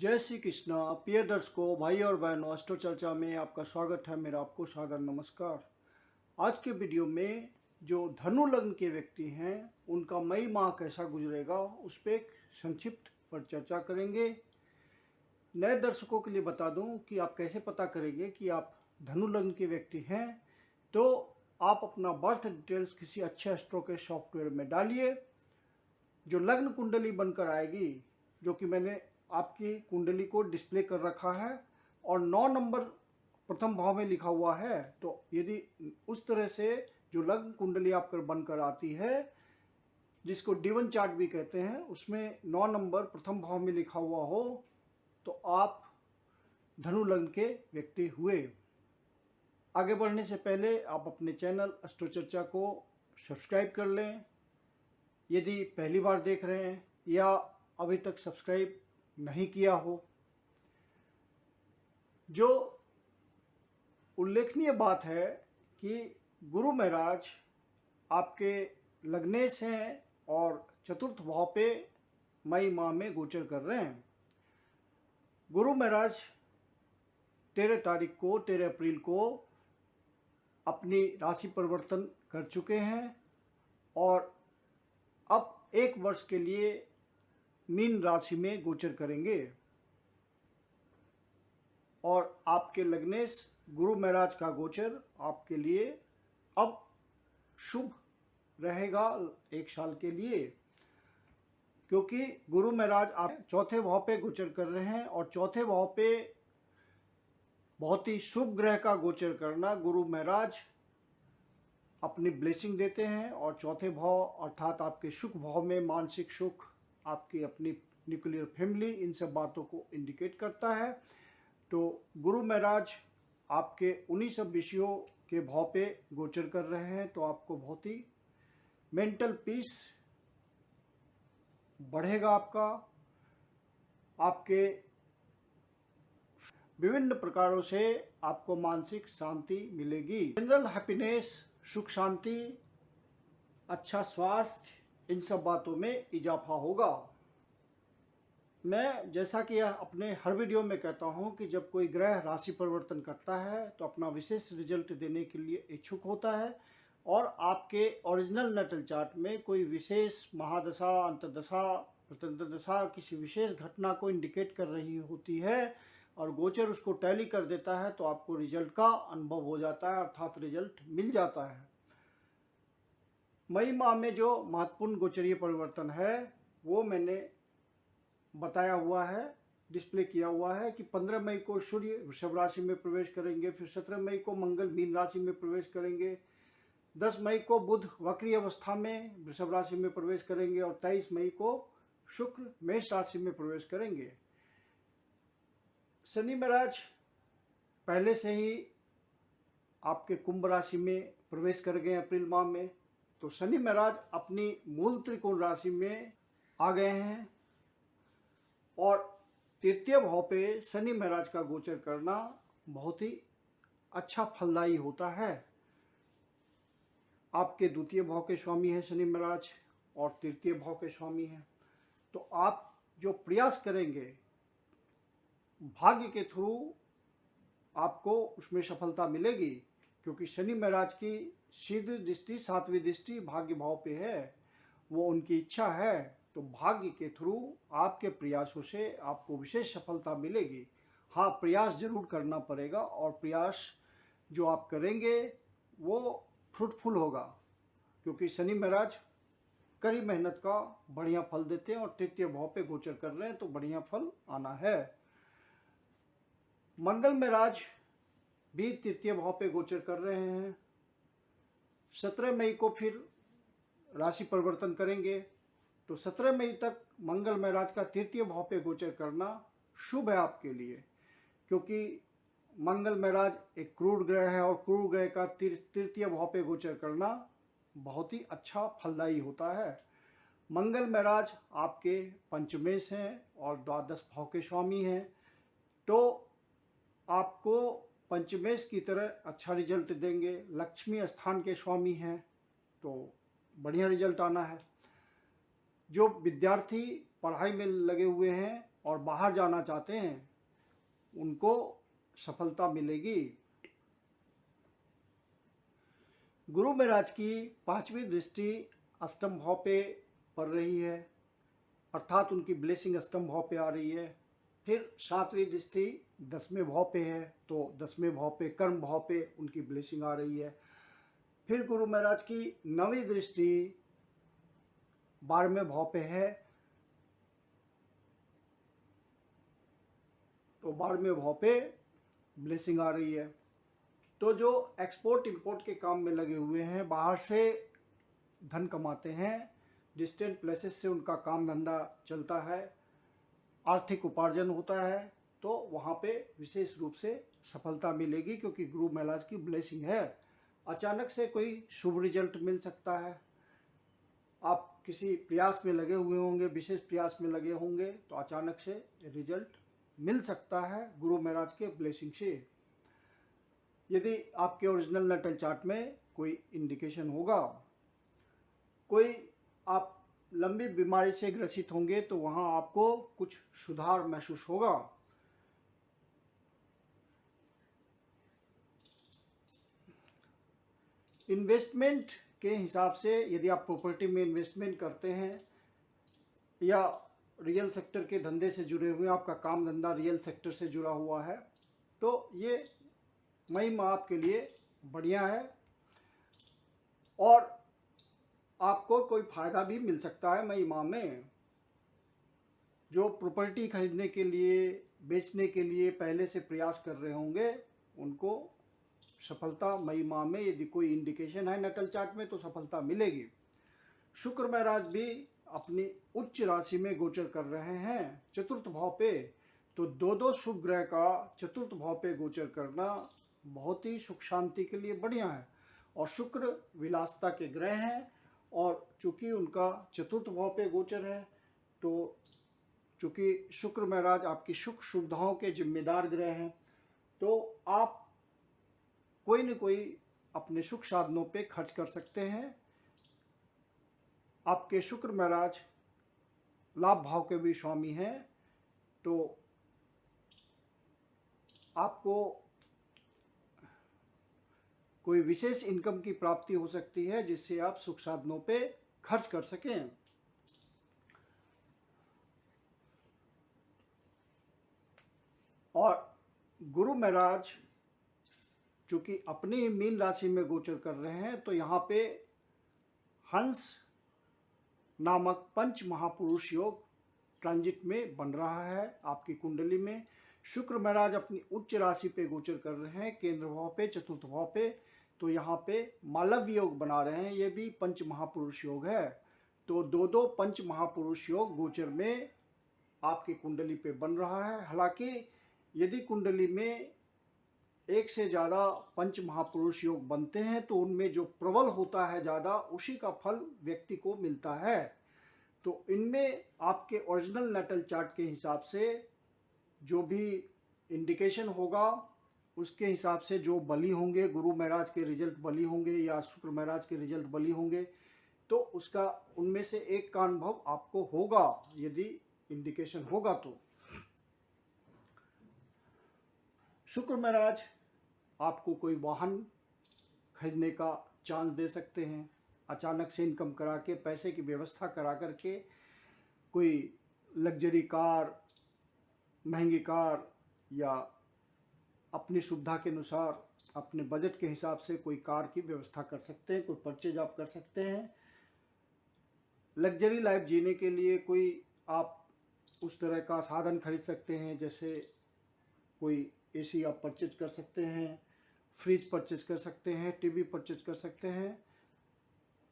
जय श्री कृष्णा। प्रिय दर्शकों, भाई और बहनों, अस्ट्रो चर्चा में आपका स्वागत है। मेरा आपको सादर नमस्कार। आज के वीडियो में जो धनु लग्न के व्यक्ति हैं उनका मई माह कैसा गुजरेगा उस पर एक संक्षिप्त पर चर्चा करेंगे। नए दर्शकों के लिए बता दूं कि आप कैसे पता करेंगे कि आप धनु लग्न के व्यक्ति हैं। तो आप अपना बर्थ डिटेल्स किसी अच्छे एस्ट्रो के सॉफ्टवेयर में डालिए। जो लग्न कुंडली बनकर आएगी, जो कि मैंने आपकी कुंडली को डिस्प्ले कर रखा है और 9 नंबर प्रथम भाव में लिखा हुआ है, तो यदि उस तरह से जो लग्न कुंडली आपकर बनकर आती है, जिसको डिवन चार्ट भी कहते हैं, उसमें 9 नंबर प्रथम भाव में लिखा हुआ हो तो आप धनु लग्न के व्यक्ति हुए। आगे बढ़ने से पहले आप अपने चैनल अस्ट्रो चर्चा को सब्सक्राइब कर लें यदि पहली बार देख रहे हैं या अभी तक सब्सक्राइब नहीं किया हो। जो उल्लेखनीय बात है कि गुरु महाराज आपके लग्नेश हैं और चतुर्थ भाव पे मई माह में गोचर कर रहे हैं। गुरु महाराज 13 अप्रैल को अपनी राशि परिवर्तन कर चुके हैं और अब 1 वर्ष के लिए मीन राशि में गोचर करेंगे और आपके लग्नेश गुरु महाराज का गोचर आपके लिए अब शुभ रहेगा 1 साल के लिए, क्योंकि गुरु महाराज आप चौथे भाव पे गोचर कर रहे हैं और चौथे भाव पे बहुत ही शुभ ग्रह का गोचर करना गुरु महाराज अपनी ब्लेसिंग देते हैं। और चौथे भाव अर्थात आपके सुख भाव में मानसिक सुख, आपकी अपनी न्यूक्लियर फैमिली, इन सब बातों को इंडिकेट करता है। तो गुरु महाराज आपके 19 विषयों के भाव पे गोचर कर रहे हैं, तो आपको बहुत ही मेंटल पीस बढ़ेगा। आपके विभिन्न प्रकारों से आपको मानसिक शांति मिलेगी। जनरल हैप्पीनेस, सुख शांति, अच्छा स्वास्थ्य, इन सब बातों में इजाफा होगा। मैं जैसा कि अपने हर वीडियो में कहता हूं कि जब कोई ग्रह राशि परिवर्तन करता है तो अपना विशेष रिजल्ट देने के लिए इच्छुक होता है और आपके ओरिजिनल नेटल चार्ट में कोई विशेष महादशा, अंतर्दशा, प्रत्यंतरदशा किसी विशेष घटना को इंडिकेट कर रही होती है और गोचर उसको टैली कर देता है, तो आपको रिजल्ट का अनुभव हो जाता है, अर्थात रिजल्ट मिल जाता है। मई माह में जो महत्वपूर्ण गोचरीय परिवर्तन है वो मैंने बताया हुआ है, डिस्प्ले किया हुआ है कि 15 मई को सूर्य वृषभ राशि में प्रवेश करेंगे, फिर 17 मई को मंगल मीन राशि में प्रवेश करेंगे, 10 मई को बुध वक्री अवस्था में वृषभ राशि में प्रवेश करेंगे और 23 मई को शुक्र मेष राशि में प्रवेश करेंगे। शनि महाराज पहले से ही आपके कुंभ राशि में प्रवेश कर गए अप्रैल माह में, तो शनि महाराज अपनी मूल त्रिकोण राशि में आ गए हैं और तृतीय भाव पे शनि महाराज का गोचर करना बहुत ही अच्छा फलदायी होता है। आपके द्वितीय भाव के स्वामी हैं शनि महाराज और तृतीय भाव के स्वामी हैं, तो आप जो प्रयास करेंगे भाग्य के थ्रू आपको उसमें सफलता मिलेगी, क्योंकि शनि महाराज की सीधी दृष्टि 7वीं दृष्टि भाग्य भाव पे है, वो उनकी इच्छा है। तो भाग्य के थ्रू आपके प्रयासों से आपको विशेष सफलता मिलेगी। हाँ, प्रयास जरूर करना पड़ेगा और प्रयास जो आप करेंगे वो फ्रूटफुल होगा, क्योंकि शनि महाराज कड़ी मेहनत का बढ़िया फल देते हैं और तृतीय भाव पे गोचर कर रहे हैं, तो बढ़िया फल आना है। मंगल महाराज भी तृतीय भाव पे गोचर कर रहे हैं। 17 मई को फिर राशि परिवर्तन करेंगे, तो 17 मई तक मंगल महाराज का तृतीय भाव पे गोचर करना शुभ है आपके लिए, क्योंकि मंगल महाराज एक क्रूर ग्रह है और क्रूर ग्रह का तृतीय भाव पे गोचर करना बहुत ही अच्छा फलदायी होता है। मंगल महाराज आपके पंचमेश हैं और द्वादश भाव के स्वामी हैं, तो आपको पंचमेश की तरह अच्छा रिजल्ट देंगे। लक्ष्मी स्थान के स्वामी हैं, तो बढ़िया रिजल्ट आना है। जो विद्यार्थी पढ़ाई में लगे हुए हैं और बाहर जाना चाहते हैं उनको सफलता मिलेगी। गुरु महाराज की 5वीं दृष्टि अष्टम भाव पे पड़ रही है, अर्थात उनकी ब्लेसिंग अष्टम भाव पे आ रही है। फिर 7वीं दृष्टि 10वें भाव पे है, तो 10वें भाव पे कर्म भाव पे उनकी ब्लेसिंग आ रही है। फिर गुरु महाराज की 9वीं दृष्टि 12वें भाव पे है, तो 12वें भाव पे ब्लेसिंग आ रही है। तो जो एक्सपोर्ट इंपोर्ट के काम में लगे हुए हैं, बाहर से धन कमाते हैं, डिस्टेंट प्लेसेस से उनका काम धंधा चलता है, आर्थिक उपार्जन होता है, तो वहाँ पे विशेष रूप से सफलता मिलेगी, क्योंकि गुरु महाराज की ब्लेसिंग है। अचानक से कोई शुभ रिजल्ट मिल सकता है। आप किसी प्रयास में लगे हुए होंगे, विशेष प्रयास में लगे होंगे, तो अचानक से रिजल्ट मिल सकता है गुरु महाराज के ब्लेसिंग से। यदि आपके ओरिजिनल नटल चार्ट में कोई इंडिकेशन होगा, कोई आप लंबी बीमारी से ग्रसित होंगे, तो वहाँ आपको कुछ सुधार महसूस होगा। इन्वेस्टमेंट के हिसाब से यदि आप प्रॉपर्टी में इन्वेस्टमेंट करते हैं या रियल सेक्टर के धंधे से जुड़े हुए हैं, आपका काम धंधा रियल सेक्टर से जुड़ा हुआ है, तो ये मई माह आपके लिए बढ़िया है और आपको कोई फ़ायदा भी मिल सकता है मई माह में। जो प्रॉपर्टी खरीदने के लिए, बेचने के लिए पहले से प्रयास कर रहे होंगे, उनको सफलता मई माह में, यदि कोई इंडिकेशन है नटल चार्ट में, तो सफलता मिलेगी। शुक्र महाराज भी अपनी उच्च राशि में गोचर कर रहे हैं चतुर्थ भाव पे, तो दो शुभ ग्रह का चतुर्थ भाव पे गोचर करना बहुत ही सुख शांति के लिए बढ़िया है। और शुक्र विलासता के ग्रह हैं, और चूंकि उनका चतुर्थ भाव पे गोचर है, तो चूंकि शुक्र महाराज आपकी सुख सुविधाओं के जिम्मेदार ग्रह हैं, तो आप कोई न कोई अपने सुख साधनों पे खर्च कर सकते हैं। आपके शुक्र महाराज लाभ भाव के भी स्वामी हैं, तो आपको कोई विशेष इनकम की प्राप्ति हो सकती है, जिससे आप सुख साधनों पे खर्च कर सकें। और गुरु महाराज चूंकि अपनी मीन राशि में गोचर कर रहे हैं, तो यहाँ पे हंस नामक पंच महापुरुष योग ट्रांजिट में बन रहा है आपकी कुंडली में। शुक्र महाराज अपनी उच्च राशि पे गोचर कर रहे हैं, केंद्र भाव पे, चतुर्थ भाव पे, तो यहाँ पे मालव्य योग बना रहे हैं, ये भी पंच महापुरुष योग है। तो दो पंच महापुरुष योग गोचर में आपकी कुंडली पे बन रहा है। हालांकि यदि कुंडली में एक से ज़्यादा पंच महापुरुष योग बनते हैं, तो उनमें जो प्रबल होता है ज़्यादा, उसी का फल व्यक्ति को मिलता है। तो इनमें आपके ओरिजिनल नटल चार्ट के हिसाब से जो भी इंडिकेशन होगा, उसके हिसाब से जो बली होंगे, गुरु महाराज के रिजल्ट बली होंगे या शुक्र महाराज के रिजल्ट बली होंगे, तो उसका उनमें से एक का अनुभव आपको होगा यदि इंडिकेशन होगा। तो शुक्र महाराज आपको कोई वाहन खरीदने का चांस दे सकते हैं, अचानक से इनकम करा के, पैसे की व्यवस्था करा करके कोई लग्जरी कार, महंगी कार, या अपनी सुविधा के अनुसार अपने बजट के हिसाब से कोई कार की व्यवस्था कर सकते हैं, कोई परचेज आप कर सकते हैं। लग्जरी लाइफ जीने के लिए कोई आप उस तरह का साधन खरीद सकते हैं, जैसे कोई एसी आप परचेज कर सकते हैं, फ्रिज परचेज कर सकते हैं, टीवी परचेज कर सकते हैं,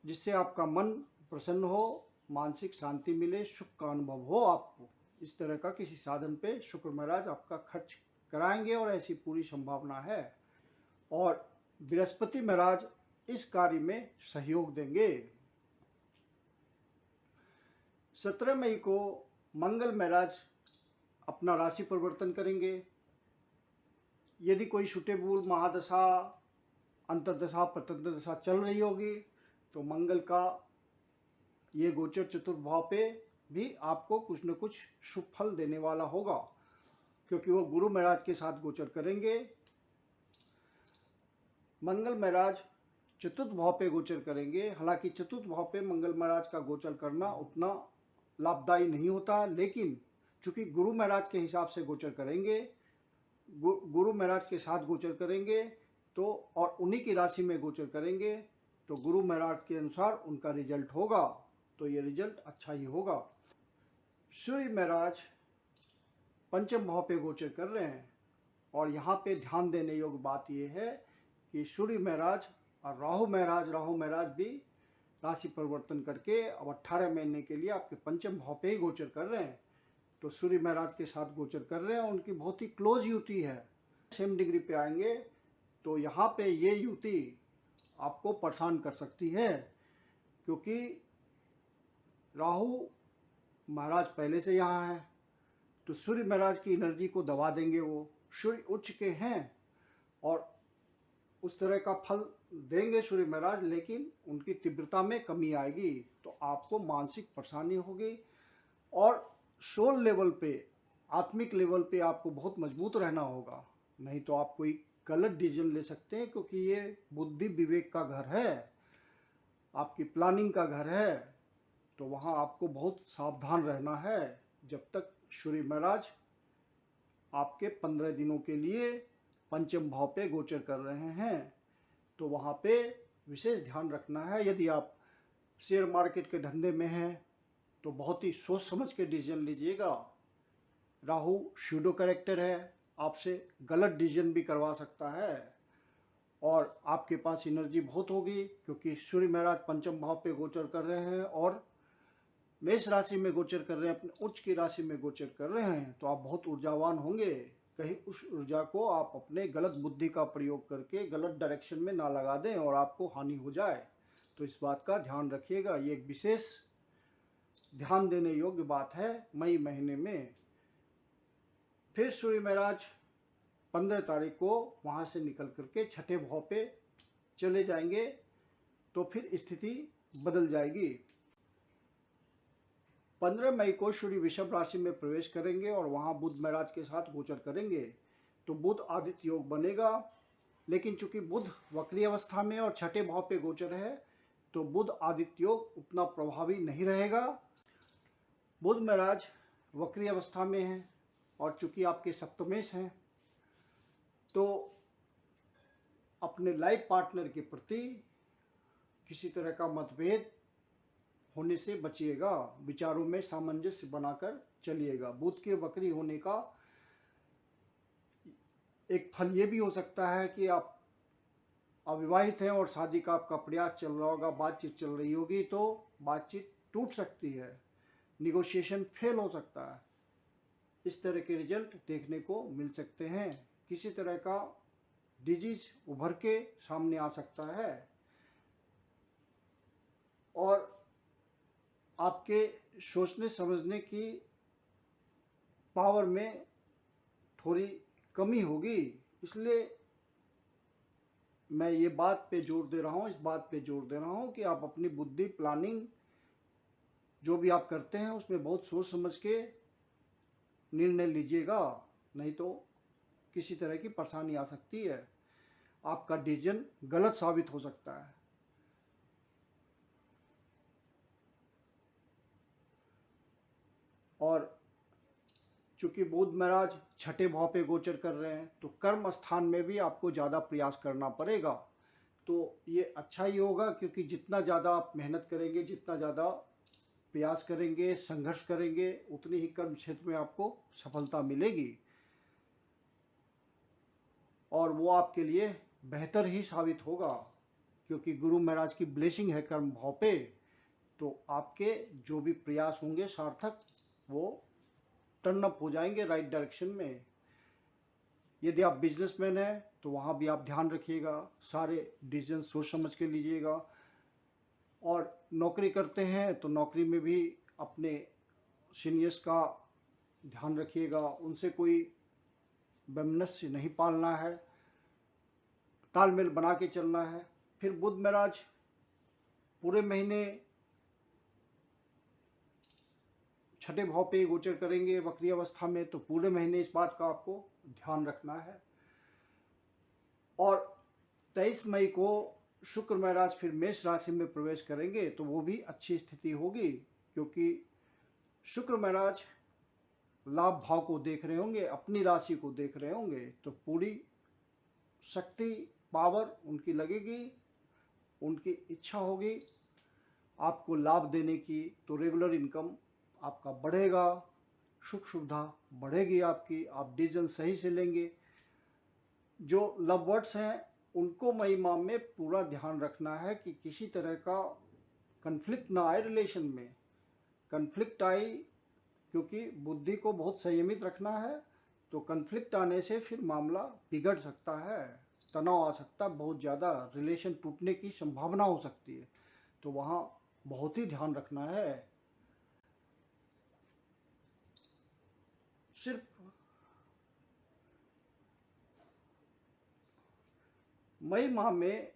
जिससे आपका मन प्रसन्न हो, मानसिक शांति मिले, सुख का अनुभव हो आपको। इस तरह का किसी साधन पे शुक्र महाराज आपका खर्च कराएंगे, और ऐसी पूरी संभावना है। और बृहस्पति महाराज इस कार्य में सहयोग देंगे। 17 मई को मंगल महाराज अपना राशि परिवर्तन करेंगे। यदि कोई सुटेबल महादशा, अंतर्दशा, प्रत्यंतर दशा चल रही होगी, तो मंगल का ये गोचर चतुर्थ भाव पे भी आपको कुछ न कुछ शुभ फल देने वाला होगा, क्योंकि वो गुरु महाराज के साथ गोचर करेंगे। मंगल महाराज चतुर्थ भाव पे गोचर करेंगे। हालांकि चतुर्थ भाव पे मंगल महाराज का गोचर करना उतना लाभदायी नहीं होता, लेकिन चूंकि गुरु महाराज के हिसाब से गोचर करेंगे, गुरु महाराज के साथ गोचर करेंगे तो, और उन्हीं की राशि में गोचर करेंगे तो गुरु महाराज के अनुसार उनका रिजल्ट होगा, तो ये रिजल्ट अच्छा ही होगा। सूर्य महाराज पंचम भाव पे गोचर कर रहे हैं, और यहाँ पे ध्यान देने योग्य बात यह है कि सूर्य महाराज और राहु महाराज भी राशि परिवर्तन करके अब 18 महीने के लिए आपके पंचम भाव पे ही गोचर कर रहे हैं। तो सूर्य महाराज के साथ गोचर कर रहे हैं, उनकी बहुत ही क्लोज युति है, सेम डिग्री पे आएंगे। तो यहाँ पे ये युति आपको परेशान कर सकती है, क्योंकि राहु महाराज पहले से यहाँ है, तो सूर्य महाराज की एनर्जी को दबा देंगे। वो सूर्य उच्च के हैं और उस तरह का फल देंगे सूर्य महाराज, लेकिन उनकी तीव्रता में कमी आएगी, तो आपको मानसिक परेशानी होगी। और सोल लेवल पे, आत्मिक लेवल पे आपको बहुत मजबूत रहना होगा, नहीं तो आप कोई गलत डिसीजन ले सकते हैं, क्योंकि ये बुद्धि विवेक का घर है, आपकी प्लानिंग का घर है। तो वहाँ आपको बहुत सावधान रहना है। जब तक सूर्य महाराज आपके 15 दिनों के लिए पंचम भाव पे गोचर कर रहे हैं, तो वहाँ पे विशेष ध्यान रखना है। यदि आप शेयर मार्केट के धंधे में हैं तो बहुत ही सोच समझ के डिसीजन लीजिएगा। राहु शूडो कैरेक्टर है, आपसे गलत डिसीजन भी करवा सकता है, और आपके पास एनर्जी बहुत होगी, क्योंकि सूर्य महाराज पंचम भाव पे गोचर कर रहे हैं और मेष राशि में गोचर कर रहे हैं, अपने उच्च की राशि में गोचर कर रहे हैं। तो आप बहुत ऊर्जावान होंगे। कहीं उस ऊर्जा को आप अपने गलत बुद्धि का प्रयोग करके गलत डायरेक्शन में ना लगा दें और आपको हानि हो जाए, तो इस बात का ध्यान रखिएगा। ये एक विशेष ध्यान देने योग्य बात है मई महीने में। फिर सूर्य महाराज 15 तारीख को वहाँ से निकल करके छठे भाव पे चले जाएंगे, तो फिर स्थिति बदल जाएगी। 15 मई को सूर्य वृषभ राशि में प्रवेश करेंगे और वहाँ बुध महाराज के साथ गोचर करेंगे, तो बुध आदित्य योग बनेगा। लेकिन चूंकि बुध वक्री अवस्था में और छठे भाव पे गोचर है, तो बुध आदित्य योग उतना प्रभावी नहीं रहेगा। बुध महाराज वक्री अवस्था में हैं और चूंकि आपके सप्तमेश हैं, तो अपने लाइफ पार्टनर के प्रति किसी तरह का मतभेद होने से बचिएगा, विचारों में सामंजस्य बनाकर चलिएगा। बुध के वक्री होने का एक फल ये भी हो सकता है कि आप अविवाहित हैं और शादी का आपका प्रयास चल रहा होगा, बातचीत चल रही होगी, तो बातचीत टूट सकती है, निगोशिएशन फेल हो सकता है। इस तरह के रिजल्ट देखने को मिल सकते हैं। किसी तरह का डिजीज उभर के सामने आ सकता है, और आपके सोचने समझने की पावर में थोड़ी कमी होगी। इसलिए मैं ये बात पे जोर दे रहा हूँ, इस बात पे जोर दे रहा हूँ कि आप अपनी बुद्धि, प्लानिंग जो भी आप करते हैं उसमें बहुत सोच समझ के निर्णय लीजिएगा, नहीं तो किसी तरह की परेशानी आ सकती है, आपका डिसीजन गलत साबित हो सकता है। और चूंकि बुध महाराज छठे भाव पे गोचर कर रहे हैं, तो कर्म स्थान में भी आपको ज़्यादा प्रयास करना पड़ेगा। तो ये अच्छा ही होगा, क्योंकि जितना ज़्यादा आप मेहनत करेंगे, जितना ज़्यादा प्रयास करेंगे, संघर्ष करेंगे, उतनी ही कर्म क्षेत्र में आपको सफलता मिलेगी, और वो आपके लिए बेहतर ही साबित होगा, क्योंकि गुरु महाराज की ब्लेसिंग है कर्म भाव पे। तो आपके जो भी प्रयास होंगे सार्थक, वो टर्न अप हो जाएंगे राइट डायरेक्शन में। यदि आप बिजनेसमैन हैं तो वहाँ भी आप ध्यान रखिएगा, सारे डिसीजन सोच समझ के लीजिएगा। और नौकरी करते हैं तो नौकरी में भी अपने सीनियर्स का ध्यान रखिएगा, उनसे कोई वैमनस्य नहीं पालना है, तालमेल बना के चलना है। फिर बुध महाराज पूरे महीने छठे भाव पे गोचर करेंगे वक्री अवस्था में, तो पूरे महीने इस बात का आपको ध्यान रखना है। और 23 मई को शुक्र महाराज फिर मेष राशि में प्रवेश करेंगे, तो वो भी अच्छी स्थिति होगी, क्योंकि शुक्र महाराज लाभ भाव को देख रहे होंगे, अपनी राशि को देख रहे होंगे, तो पूरी शक्ति पावर उनकी लगेगी, उनकी इच्छा होगी आपको लाभ देने की। तो रेगुलर इनकम आपका बढ़ेगा, सुख सुविधा बढ़ेगी आपकी, आप डिसीजन सही से लेंगे। जो लवर्स हैं उनको मई माह में पूरा ध्यान रखना है कि किसी तरह का कन्फ्लिक्ट ना आए रिलेशन में। कन्फ्लिक्ट आई, क्योंकि बुद्धि को बहुत संयमित रखना है, तो कन्फ्लिक्ट आने से फिर मामला बिगड़ सकता है, तनाव आ सकता है, बहुत ज़्यादा रिलेशन टूटने की संभावना हो सकती है, तो वहाँ बहुत ही ध्यान रखना है। सिर्फ मई माह में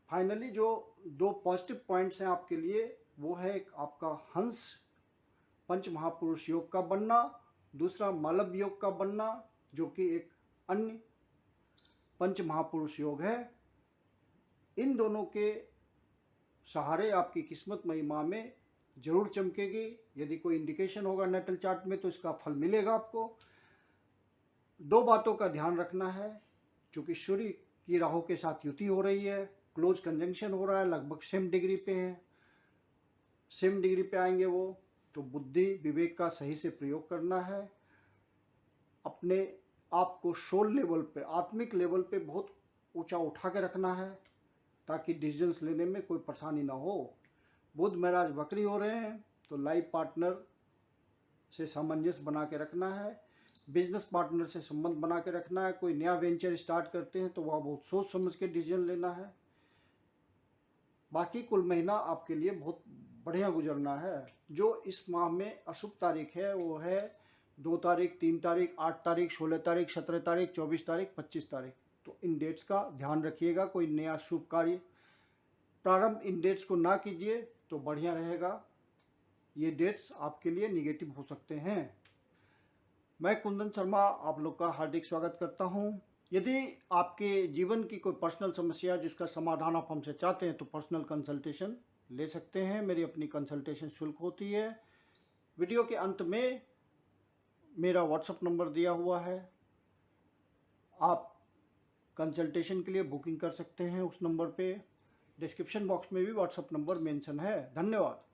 फाइनली जो 2 पॉजिटिव पॉइंट्स हैं आपके लिए, वो है एक आपका हंस पंच महापुरुष योग का बनना, दूसरा मालव योग का बनना, जो कि एक अन्य पंच महापुरुष योग है। इन दोनों के सहारे आपकी किस्मत मई माह में जरूर चमकेगी। यदि कोई इंडिकेशन होगा नेटल चार्ट में तो इसका फल मिलेगा आपको। 2 बातों का ध्यान रखना है, चूँकि सूर्य की राहु के साथ युति हो रही है, क्लोज कंजंक्शन हो रहा है, लगभग सेम डिग्री पे है, सेम डिग्री पे आएंगे वो, तो बुद्धि विवेक का सही से प्रयोग करना है। अपने आप को सोल लेवल पे, आत्मिक लेवल पे बहुत ऊंचा उठा के रखना है, ताकि डिसीजंस लेने में कोई परेशानी ना हो। बुध महाराज वक्री हो रहे हैं, तो लाइफ पार्टनर से सामंजस्य बना के रखना है, बिजनेस पार्टनर से संबंध बना के रखना है। कोई नया वेंचर स्टार्ट करते हैं तो वह बहुत सोच समझ के डिसीजन लेना है। बाकी कुल महीना आपके लिए बहुत बढ़िया गुजरना है। जो इस माह में अशुभ तारीख है वो है 2 तारीख, 3 तारीख, 8 तारीख, 16 तारीख, 17 तारीख, 24 तारीख, 25 तारीख। तो इन डेट्स का ध्यान रखिएगा। कोई नया शुभ कार्य प्रारंभ इन डेट्स को ना कीजिए तो बढ़िया रहेगा। ये डेट्स आपके लिए निगेटिव हो सकते हैं। मैं कुंदन शर्मा आप लोग का हार्दिक स्वागत करता हूं। यदि आपके जीवन की कोई पर्सनल समस्या जिसका समाधान आप हमसे चाहते हैं तो पर्सनल कंसल्टेशन ले सकते हैं। मेरी अपनी कंसल्टेशन शुल्क होती है। वीडियो के अंत में मेरा व्हाट्सएप नंबर दिया हुआ है, आप कंसल्टेशन के लिए बुकिंग कर सकते हैं उस नंबर पे। डिस्क्रिप्शन बॉक्स में भी व्हाट्सएप नंबर मेंशन है। धन्यवाद।